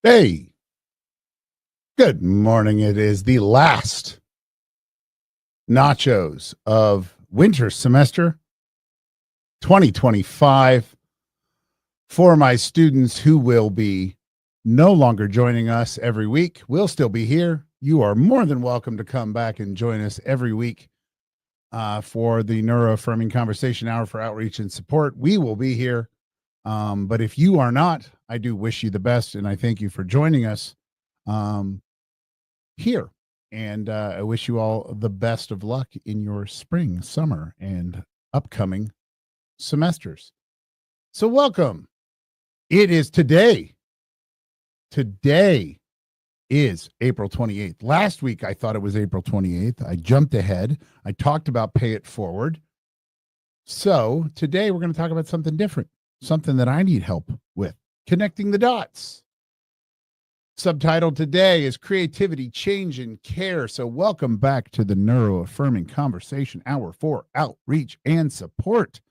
Hey, good morning. It is the last nachos of winter semester 2025 for my students who will be no longer joining us every week. We'll still be here. You are more than welcome to come back and join us every week for the Neuroaffirming Conversation Hour for Outreach and Support. We will be here. But if you are not, I do wish you the best, and I thank you for joining us here. And I wish you all the best of luck in your spring, summer, and upcoming semesters. So welcome. It is today. Today is April 28th. Last week, I thought it was April 28th. I jumped ahead. I talked about pay it forward. So today we're going to talk about something different, something that I need help with, connecting the dots. Subtitle today is Creativity, Change, and Care. So welcome back to the Neuroaffirming Conversation Hour for Outreach and Support.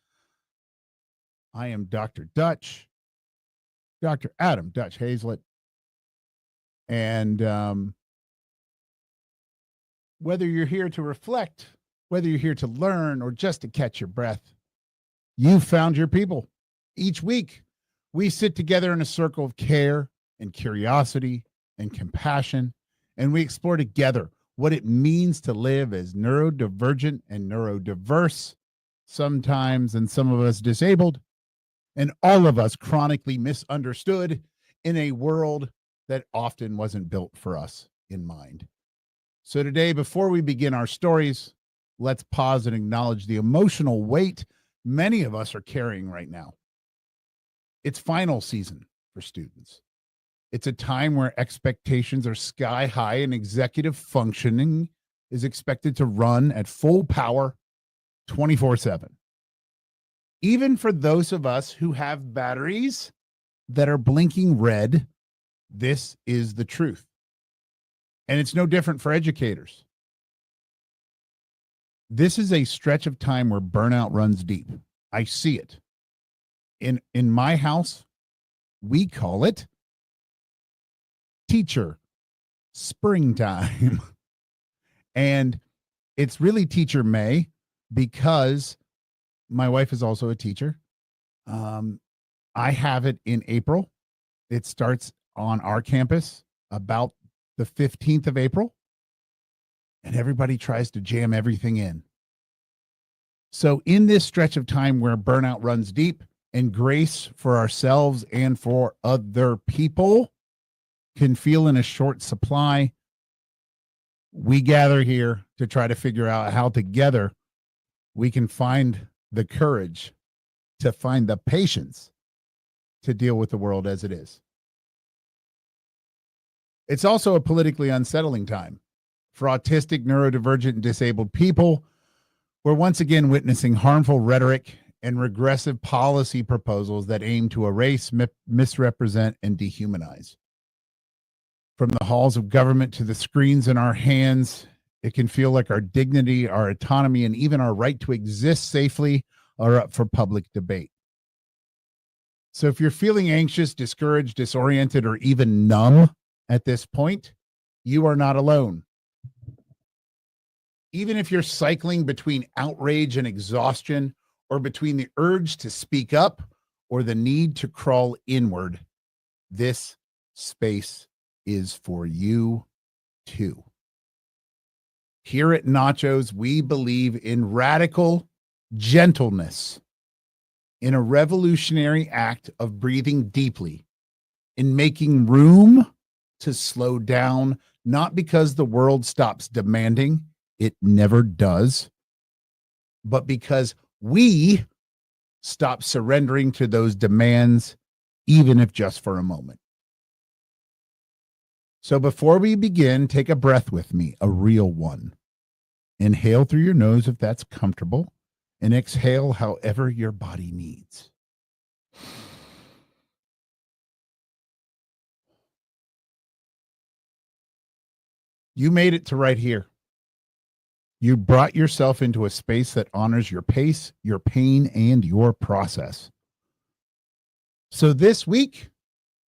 I am Dr. Dutch, Dr. Adam Dutch Hazlett. And whether you're here to reflect, whether you're here to learn, or just to catch your breath, you found your people. Each week, we sit together in a circle of care and curiosity and compassion, and we explore together what it means to live as neurodivergent and neurodiverse, sometimes, and some of us disabled, and all of us chronically misunderstood in a world that often wasn't built for us in mind. So today, before we begin our stories, let's pause and acknowledge the emotional weight many of us are carrying right now. It's final season for students. It's a time where expectations are sky high and executive functioning is expected to run at full power 24/7. Even for those of us who have batteries that are blinking red, this is the truth. And it's no different for educators. This is a stretch of time where burnout runs deep. I see it. In my house, we call it teacher springtime. And it's really Teacher May because my wife is also a teacher. I have it in April. It starts on our campus about the 15th of April. And everybody tries to jam everything in. So in this stretch of time where burnout runs deep and grace for ourselves and for other people can feel in a short supply, we gather here to try to figure out how together we can find the courage to find the patience to deal with the world as it is. It's also a politically unsettling time. For autistic, neurodivergent, and disabled people, we're once again witnessing harmful rhetoric and regressive policy proposals that aim to erase, misrepresent, and dehumanize. From the halls of government to the screens in our hands, it can feel like our dignity, our autonomy, and even our right to exist safely are up for public debate. So if you're feeling anxious, discouraged, disoriented, or even numb at this point, you are not alone. Even if you're cycling between outrage and exhaustion, or between the urge to speak up or the need to crawl inward, this space is for you too. Here at Nachos, we believe in radical gentleness, in a revolutionary act of breathing deeply, in making room to slow down, not because the world stops demanding, it never does, but because we stop surrendering to those demands, even if just for a moment. So before we begin, take a breath with me, a real one. Inhale through your nose if that's comfortable, and exhale however your body needs. You made it to right here. You brought yourself into a space that honors your pace, your pain, and your process. So this week,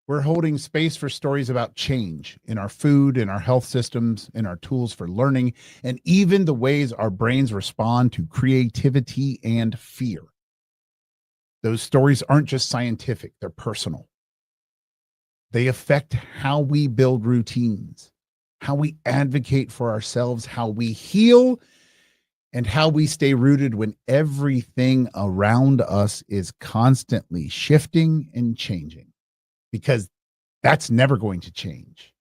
We're holding space for stories about change in our food, in our health systems, in our tools for learning, and even the ways our brains respond to creativity and fear. Those stories aren't just scientific, they're personal. They affect how we build routines, how we advocate for ourselves, how we heal, and how we stay rooted when everything around us is constantly shifting and changing. Because that's never going to change.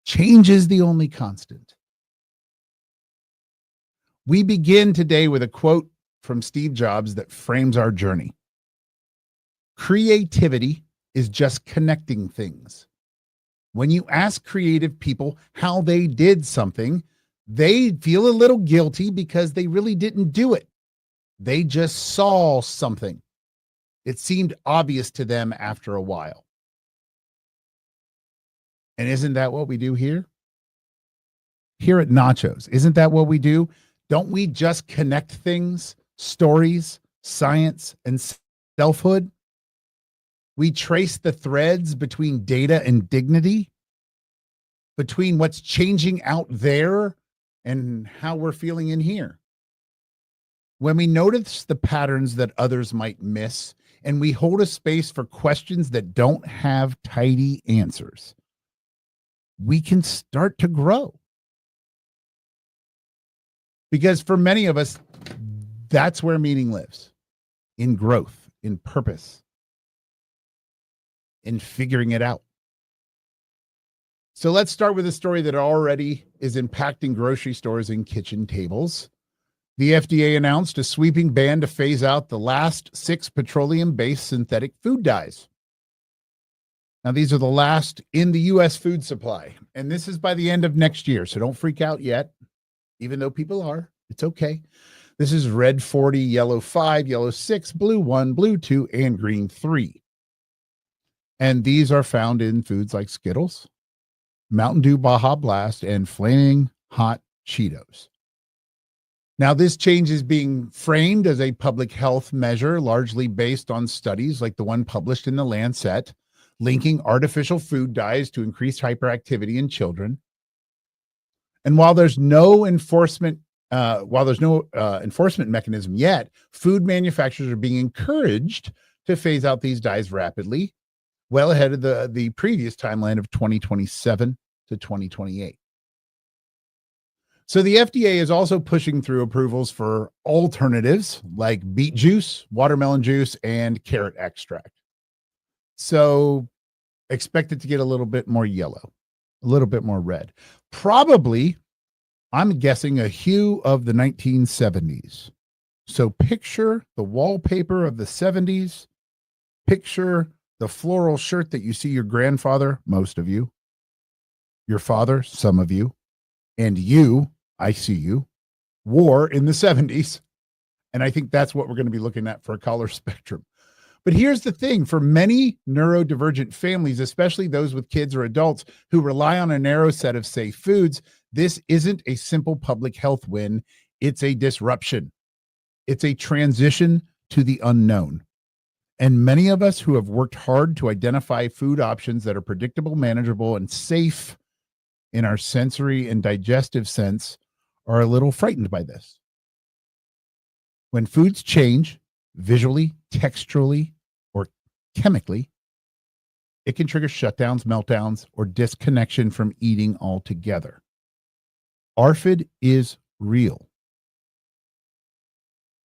Change is the only constant. We begin today with a quote from Steve Jobs that frames our journey. Creativity is just connecting things. When you ask creative people how they did something, they feel a little guilty because they really didn't do it. They just saw something. It seemed obvious to them after a while. And isn't that what we do here? Here at Nachos, isn't that what we do? Don't we just connect things, stories, science, and selfhood? We trace the threads between data and dignity, between what's changing out there and how we're feeling in here. When we notice the patterns that others might miss, and we hold a space for questions that don't have tidy answers, we can start to grow. Because for many of us, that's where meaning lives, in growth, in purpose, in figuring it out. So let's start with a story that already is impacting grocery stores and kitchen tables. The FDA announced a sweeping ban to phase out the last 6 petroleum-based synthetic food dyes. Now, these are the last in the U.S. food supply, and this is by the end of next year, so don't freak out yet, even though people are. It's okay. This is red 40, yellow 5, yellow 6, blue 1, blue 2, and green 3. And these are found in foods like Skittles, Mountain Dew Baja Blast, and Flaming Hot Cheetos. Now, this change is being framed as a public health measure, largely based on studies like the one published in the Lancet, linking artificial food dyes to increased hyperactivity in children. And while there's no enforcement mechanism yet, food manufacturers are being encouraged to phase out these dyes rapidly, well ahead of the previous timeline of 2027 to 2028. So the FDA is also pushing through approvals for alternatives like beet juice, watermelon juice, and carrot extract. So expect it to get a little bit more yellow, a little bit more red. Probably, I'm guessing, a hue of the 1970s. So picture the wallpaper of the 70s. Picture the floral shirt that you see your grandfather, most of you, your father, some of you, and you, I see you, wore in the 70s. And I think that's what we're going to be looking at for a color spectrum. But here's the thing, for many neurodivergent families, especially those with kids or adults who rely on a narrow set of safe foods, this isn't a simple public health win. It's a disruption. It's a transition to the unknown. And many of us who have worked hard to identify food options that are predictable, manageable, and safe in our sensory and digestive sense are a little frightened by this. When foods change, visually, texturally, or chemically, it can trigger shutdowns, meltdowns, or disconnection from eating altogether. ARFID is real.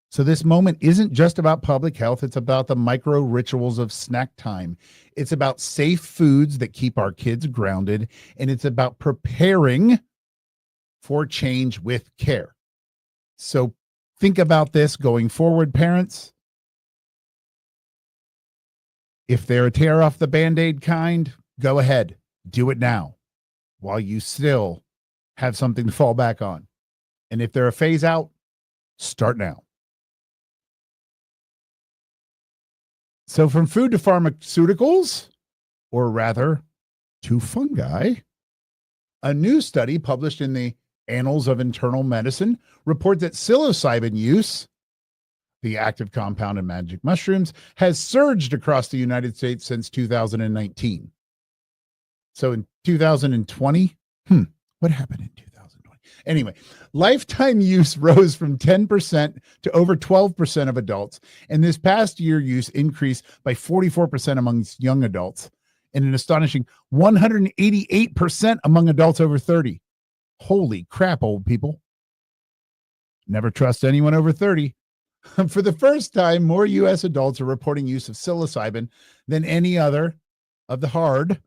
So this moment isn't just about public health. It's about the micro rituals of snack time. It's about safe foods that keep our kids grounded. And it's about preparing for change with care. So think about this going forward, parents. If they're a tear off the Band-Aid kind, go ahead, do it now while you still have something to fall back on. And if they're a phase out, start now. So from food to pharmaceuticals, or rather to fungi, a new study published in the Annals of Internal Medicine reports that psilocybin use, the active compound in magic mushrooms, has surged across the United States since 2019. So in 2020, what happened in 2020? Anyway, lifetime use rose from 10% to over 12% of adults. And this past year, use increased by 44% amongst young adults and an astonishing 188% among adults over 30. Holy crap, old people. Never trust anyone over 30. For the first time, more U.S. adults are reporting use of psilocybin than any other of the hard,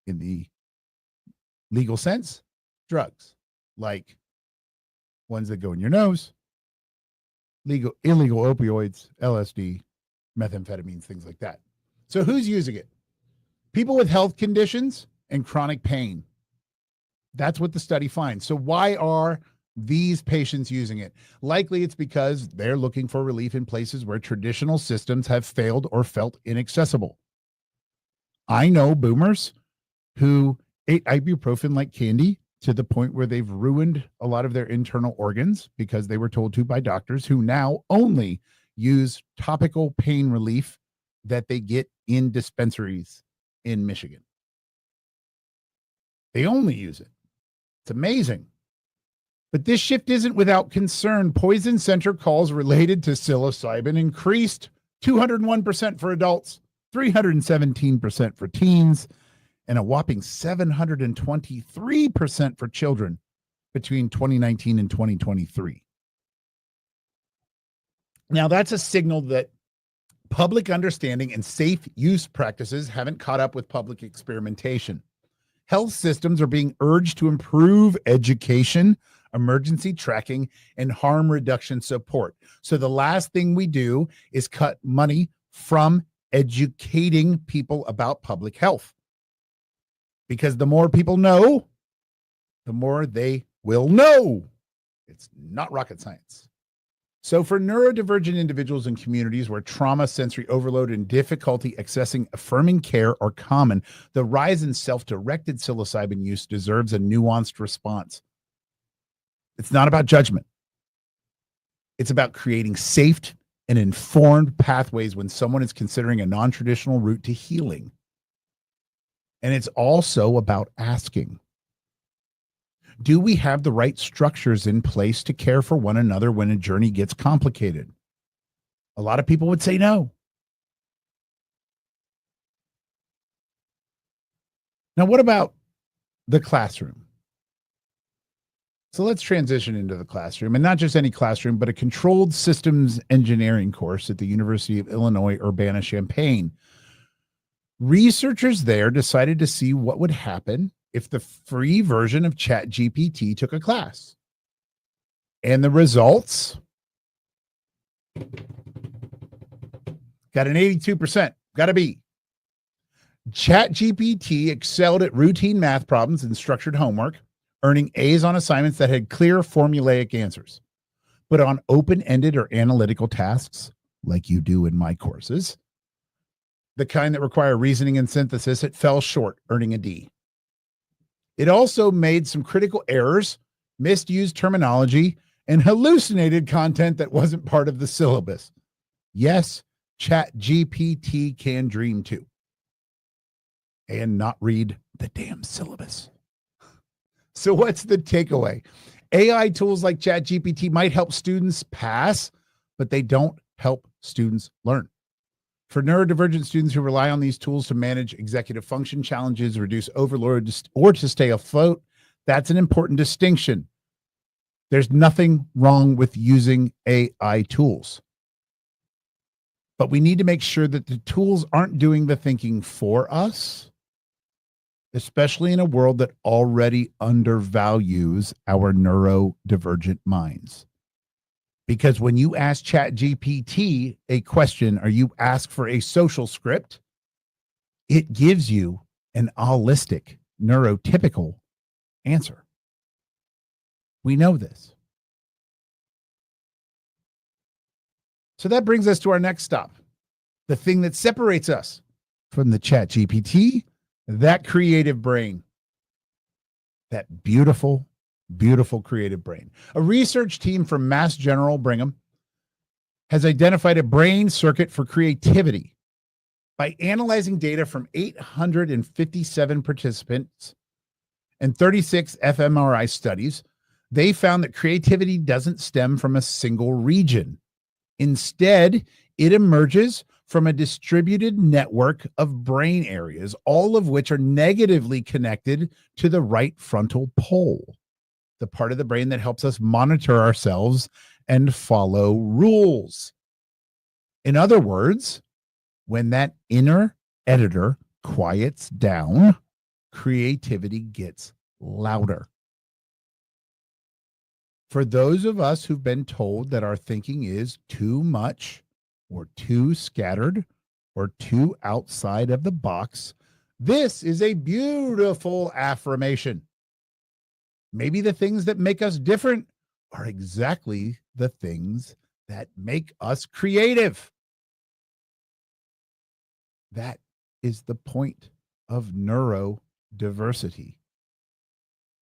in the legal sense, drugs, like ones that go in your nose, illegal opioids, LSD, methamphetamines, things like that. So who's using it? People with health conditions and chronic pain. That's what the study finds. So why are these patients using it? Likely it's because they're looking for relief in places where traditional systems have failed or felt inaccessible. I know boomers who ate ibuprofen like candy to the point where they've ruined a lot of their internal organs because they were told to by doctors, who now only use topical pain relief that they get in dispensaries in Michigan. They only use it. It's amazing. But this shift isn't without concern. Poison center calls related to psilocybin increased 201% for adults, 317% for teens, and a whopping 723% for children between 2019 and 2023. Now, that's a signal that public understanding and safe use practices haven't caught up with public experimentation. Health systems are being urged to improve education, emergency tracking, and harm reduction support. So the last thing we do is cut money from educating people about public health. Because the more people know, the more they will know. It's not rocket science. So for neurodivergent individuals in communities where trauma, sensory overload, and difficulty accessing affirming care are common, the rise in self-directed psilocybin use deserves a nuanced response. It's not about judgment. It's about creating safe and informed pathways when someone is considering a non-traditional route to healing. And it's also about asking, do we have the right structures in place to care for one another when a journey gets complicated? A lot of people would say no. Now, what about the classroom? So let's transition into the classroom, and not just any classroom, but a controlled systems engineering course at the University of Illinois, Urbana-Champaign. Researchers there decided to see what would happen if the free version of ChatGPT took a class. And the results got an 82%, got a B. ChatGPT excelled at routine math problems and structured homework, earning A's on assignments that had clear formulaic answers. But on open-ended or analytical tasks, like you do in my courses, the kind that require reasoning and synthesis, it fell short, earning a D. It also made some critical errors, misused terminology, and hallucinated content that wasn't part of the syllabus. Yes, ChatGPT can dream too. And not read the damn syllabus. So what's the takeaway? AI tools like ChatGPT might help students pass, but they don't help students learn. For neurodivergent students who rely on these tools to manage executive function challenges, reduce overload, or to stay afloat, that's an important distinction. There's nothing wrong with using AI tools. But we need to make sure that the tools aren't doing the thinking for us, especially in a world that already undervalues our neurodivergent minds. Because when you ask ChatGPT a question or you ask for a social script, it gives you an holistic, neurotypical answer. We know this. So that brings us to our next stop. The thing that separates us from the ChatGPT, that creative brain. That beautiful, beautiful creative brain. A research team from Mass General Brigham has identified a brain circuit for creativity. By analyzing data from 857 participants and 36 fMRI studies, they found that creativity doesn't stem from a single region. Instead, it emerges from a distributed network of brain areas, all of which are negatively connected to the right frontal pole, the part of the brain that helps us monitor ourselves and follow rules. In other words, when that inner editor quiets down, creativity gets louder. For those of us who've been told that our thinking is too much or too scattered or too outside of the box, this is a beautiful affirmation. Maybe the things that make us different are exactly the things that make us creative. That is the point of neurodiversity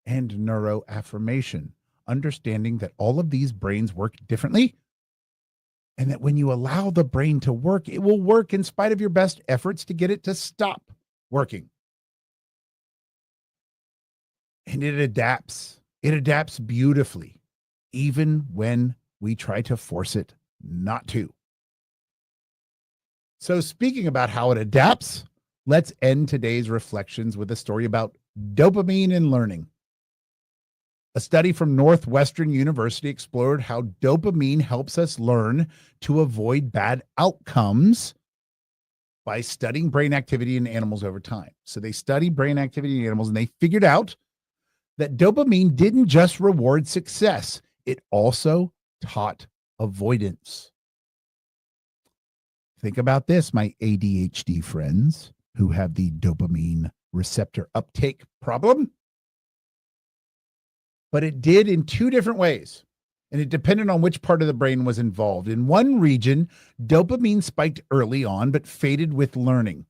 and neuroaffirmation, understanding that all of these brains work differently, and that when you allow the brain to work, it will work in spite of your best efforts to get it to stop working. And it adapts. It adapts beautifully, even when we try to force it not to. So speaking about how it adapts, let's end today's reflections with a story about dopamine and learning. A study from Northwestern University explored how dopamine helps us learn to avoid bad outcomes by studying brain activity in animals over time. So they studied brain activity in animals, and they figured out that dopamine didn't just reward success, it also taught avoidance. Think about this, my ADHD friends who have the dopamine receptor uptake problem. But it did in two different ways, and it depended on which part of the brain was involved. In one region, dopamine spiked early on, but faded with learning.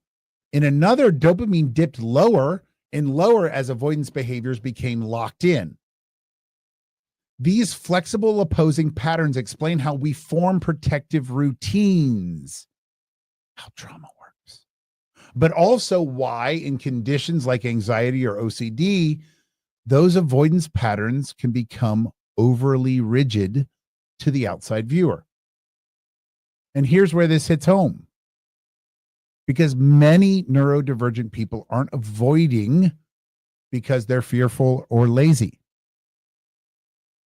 In another, dopamine dipped lower and lower as avoidance behaviors became locked in. These flexible opposing patterns explain how we form protective routines, how trauma works, but also why in conditions like anxiety or OCD, those avoidance patterns can become overly rigid to the outside viewer. And here's where this hits home. Because many neurodivergent people aren't avoiding because they're fearful or lazy.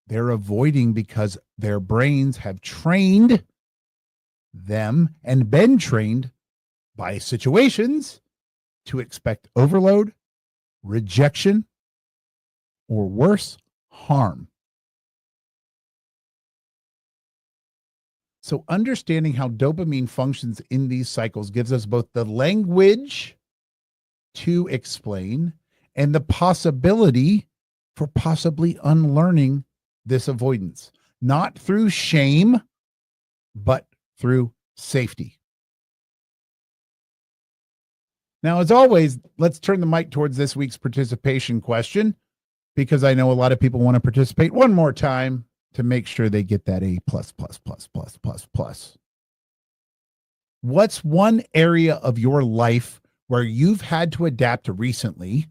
They're avoiding because their brains have trained them and been trained by situations to expect overload, rejection, or worse, harm. So understanding how dopamine functions in these cycles gives us both the language to explain and the possibility for possibly unlearning this avoidance, not through shame, but through safety. Now, as always, let's turn the mic towards this week's participation question, because I know a lot of people want to participate one more time to make sure they get that A+++++++. What's one area of your life where you've had to adapt recently?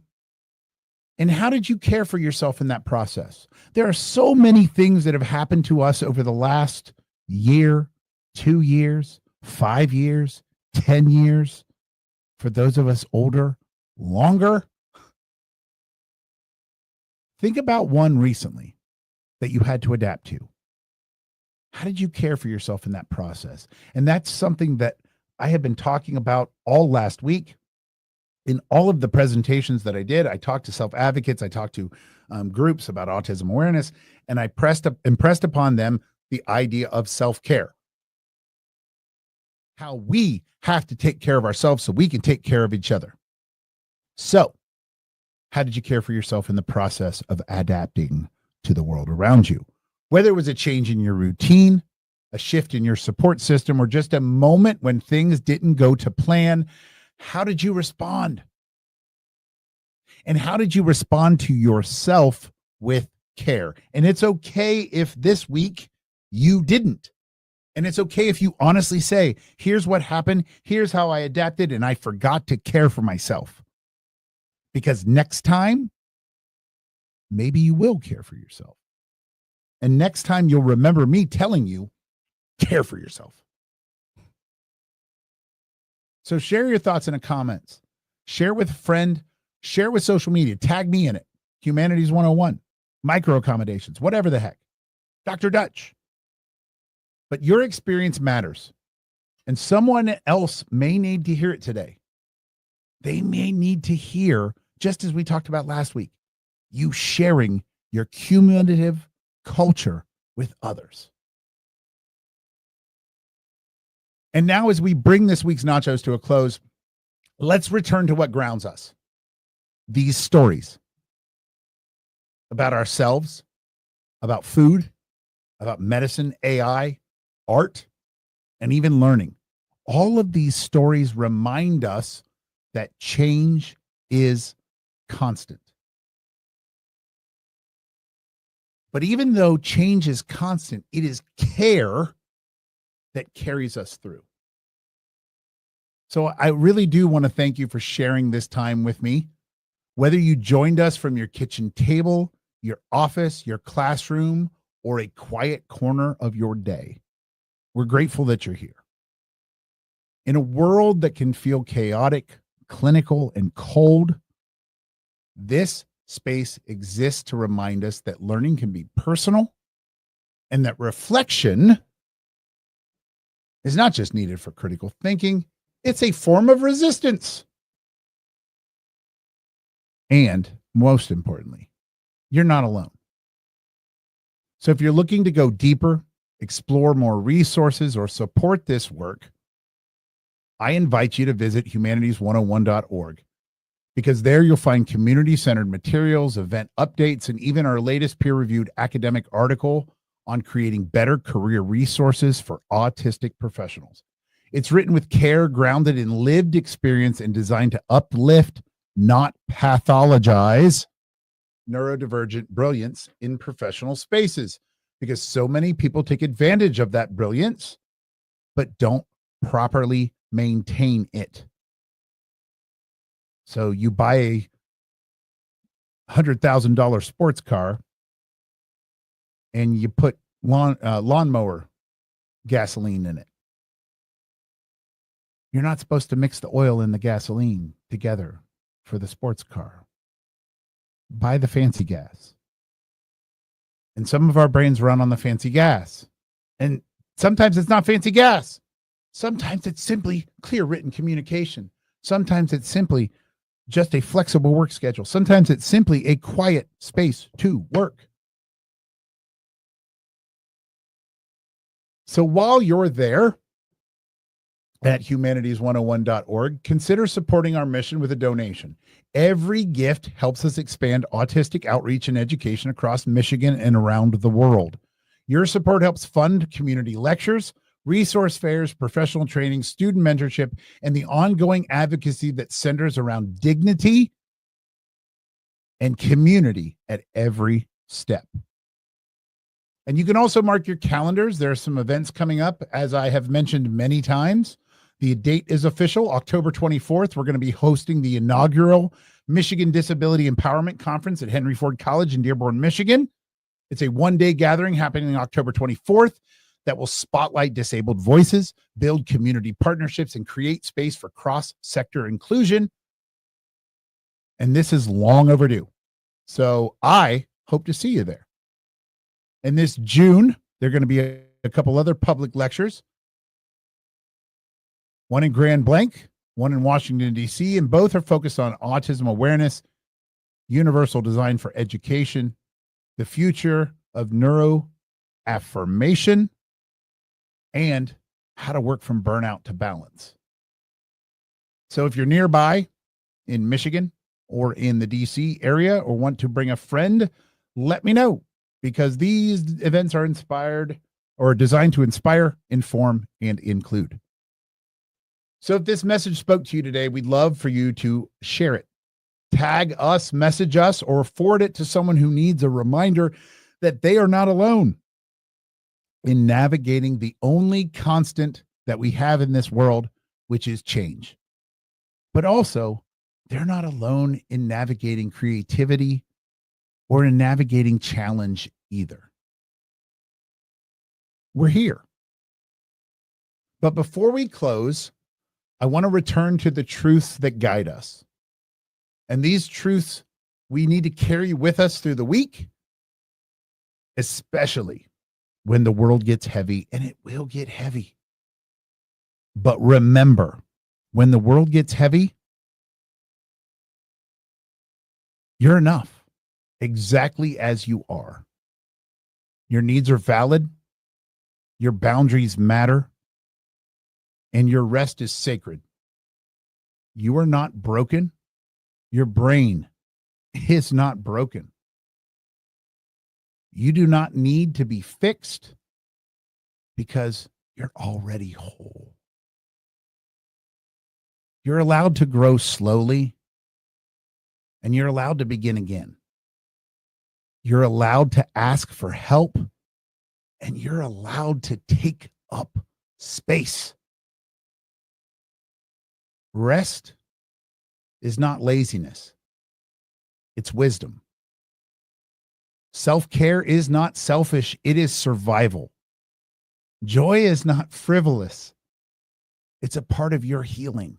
And how did you care for yourself in that process? There are so many things that have happened to us over the last year, 2 years, 5 years, 10 years. For those of us older, longer. Think about one recently that you had to adapt to. How did you care for yourself in that process? And that's something that I have been talking about all last week. In all of the presentations that I did, I talked to self-advocates, I talked to groups about autism awareness, and I impressed upon them the idea of self-care. How we have to take care of ourselves so we can take care of each other. So, how did you care for yourself in the process of adapting to the world around you? Whether it was a change in your routine, a shift in your support system, or just a moment when things didn't go to plan, how did you respond? And how did you respond to yourself with care? And it's okay if this week you didn't. And it's okay if you honestly say, here's what happened, here's how I adapted, and I forgot to care for myself. Because next time, maybe you will care for yourself. And next time you'll remember me telling you, care for yourself. So share your thoughts in the comments. Share with a friend. Share with social media. Tag me in it. Humanities 101. Micro accommodations. Whatever the heck. Dr. Dutch. But your experience matters. And someone else may need to hear it today. They may need to hear, just as we talked about last week, you sharing your cumulative culture with others. And now, as we bring this week's Nachos to a close, let's return to what grounds us. These stories about ourselves, about food, about medicine, AI, art, and even learning. All of these stories remind us that change is constant. But even though change is constant, it is care that carries us through. So I really do want to thank you for sharing this time with me. Whether you joined us from your kitchen table, your office, your classroom, or a quiet corner of your day, we're grateful that you're here. In a world that can feel chaotic, clinical, and cold, this space exists to remind us that learning can be personal and that reflection is not just needed for critical thinking, it's a form of resistance. And most importantly, you're not alone. So if you're looking to go deeper, explore more resources, or support this work, I invite you to visit humanities101.org, because there you'll find community-centered materials, event updates, and even our latest peer-reviewed academic article on creating better career resources for autistic professionals. It's written with care, grounded in lived experience, and designed to uplift, not pathologize, neurodivergent brilliance in professional spaces, because so many people take advantage of that brilliance, but don't properly maintain it. So you buy a $100,000 sports car and you put lawnmower gasoline in it. You're not supposed to mix the oil and the gasoline together for the sports car. Buy the fancy gas. And some of our brains run on the fancy gas. And sometimes it's not fancy gas. Sometimes it's simply clear written communication. Sometimes it's simply just a flexible work schedule. Sometimes it's simply a quiet space to work. So while you're there at humanities101.org, consider supporting our mission with a donation. Every gift helps us expand autistic outreach and education across Michigan and around the world. Your support helps fund community lectures, resource fairs, professional training, student mentorship, and the ongoing advocacy that centers around dignity and community at every step. And you can also mark your calendars. There are some events coming up, as I have mentioned many times. The date is official, October 24th. We're going to be hosting the inaugural Michigan Disability Empowerment Conference at Henry Ford College in Dearborn, Michigan. It's a one-day gathering happening October 24th that will spotlight disabled voices, build community partnerships, and create space for cross-sector inclusion. And this is long overdue. So I hope to see you there. And this June, there are going to be a couple other public lectures. One in Grand Blanc, one in Washington, D.C., and both are focused on autism awareness, universal design for education, the future of neuroaffirmation, and how to work from burnout to balance. So if you're nearby in Michigan or in the D.C. area or want to bring a friend, let me know, because these events are inspired or designed to inspire, inform, and include. So if this message spoke to you today, we'd love for you to share it. Tag us, message us, or forward it to someone who needs a reminder that they are not alone. in navigating the only constant that we have in this world, which is change. But also, they're not alone in navigating creativity or in navigating challenge either. We're here. But before we close, I want to return to the truths that guide us. And these truths we need to carry with us through the week, especially when the world gets heavy, and it will get heavy. But remember, when the world gets heavy, you're enough, exactly as you are. Your needs are valid, your boundaries matter, and your rest is sacred. You are not broken. Your brain is not broken. You do not need to be fixed because you're already whole. You're allowed to grow slowly, and you're allowed to begin again. You're allowed to ask for help, and you're allowed to take up space. Rest is not laziness. It's wisdom. Self-care is not selfish. It is survival. Joy is not frivolous. It's a part of your healing.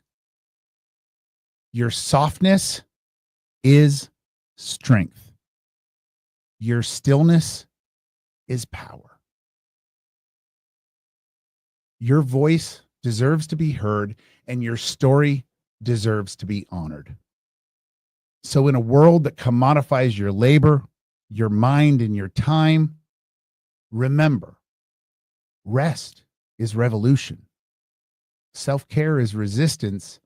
Your softness is strength. Your stillness is power. Your voice deserves to be heard, and your story deserves to be honored. So in a world that commodifies your labor, your mind, and your time, remember, rest is revolution. Self-care is resistance,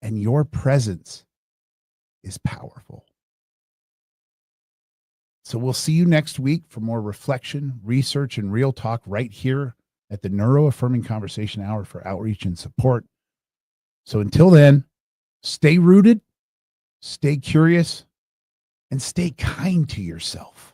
and your presence is powerful. So we'll see you next week for more reflection, research, and real talk right here at the Neuro-Affirming Conversation Hour for outreach and support. So until then, stay rooted, stay curious, and stay kind to yourself.